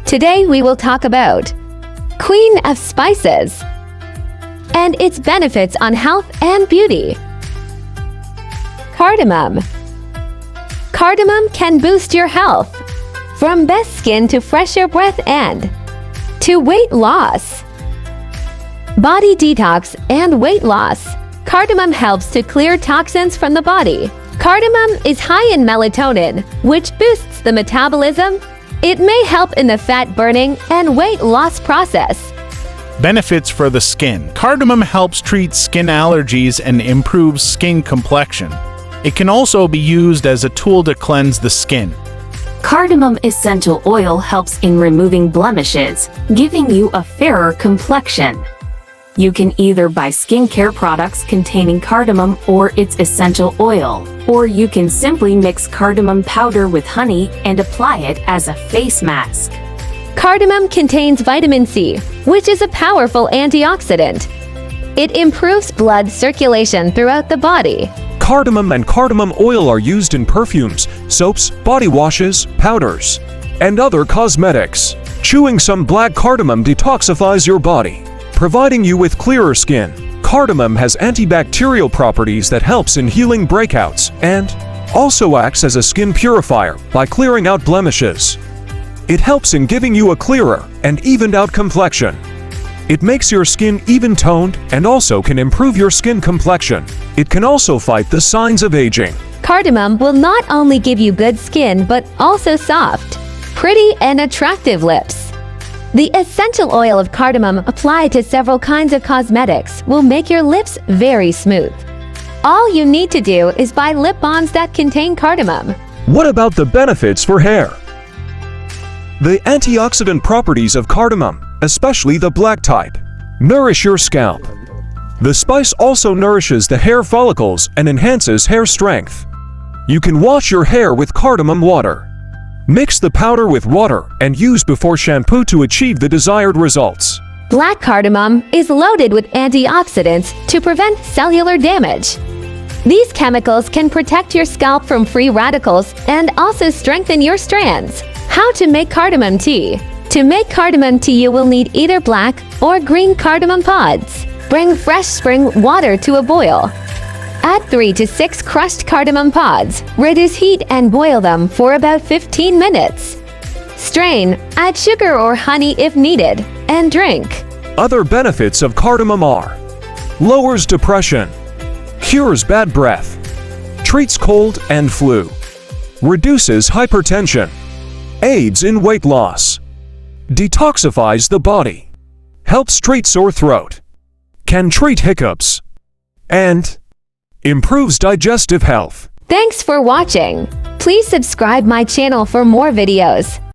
Today we will talk about Queen of Spices and its benefits on health and beauty. Cardamom. Cardamom can boost your health, from best skin to fresher breath and to weight loss. Body detox and weight loss. Cardamom helps to clear toxins from the body. Cardamom is high in melatonin, which boosts the metabolism. It may help in the fat burning and weight loss process. Benefits for the skin. Cardamom helps treat skin allergies and improves skin complexion. It can also be used as a tool to cleanse the skin. Cardamom essential oil helps in removing blemishes, giving you a fairer complexion. You can either buy skincare products containing cardamom or its essential oil, or you can simply mix cardamom powder with honey and apply it as a face mask. Cardamom contains vitamin C, which is a powerful antioxidant. It improves blood circulation throughout the body. Cardamom and cardamom oil are used in perfumes, soaps, body washes, powders, and other cosmetics. Chewing some black cardamom detoxifies your body, providing you with clearer skin. Cardamom has antibacterial properties that helps in healing breakouts and also acts as a skin purifier by clearing out blemishes. It helps in giving you a clearer and evened out complexion. It makes your skin even-toned and also can improve your skin complexion. It can also fight the signs of aging. Cardamom will not only give you good skin but also soft, pretty and attractive lips. The essential oil of cardamom applied to several kinds of cosmetics will make your lips very smooth. All you need to do is buy lip balms that contain cardamom. What about the benefits for hair? The antioxidant properties of cardamom, especially the black type, nourish your scalp. The spice also nourishes the hair follicles and enhances hair strength. You can wash your hair with cardamom water. Mix the powder with water and use before shampoo to achieve the desired results. Black cardamom is loaded with antioxidants to prevent cellular damage. These chemicals can protect your scalp from free radicals and also strengthen your strands. How to make cardamom tea. To make cardamom tea, you will need either black or green cardamom pods. Bring fresh spring water to a boil. Add 3 to 6 crushed cardamom pods. Reduce heat and boil them for about 15 minutes. Strain, add sugar or honey if needed, and drink. Other benefits of cardamom are: lowers depression, cures bad breath, treats cold and flu, reduces hypertension, aids in weight loss, detoxifies the body, helps treat sore throat, can treat hiccups, and improves digestive health. Thanks for watching. Please subscribe my channel for more videos.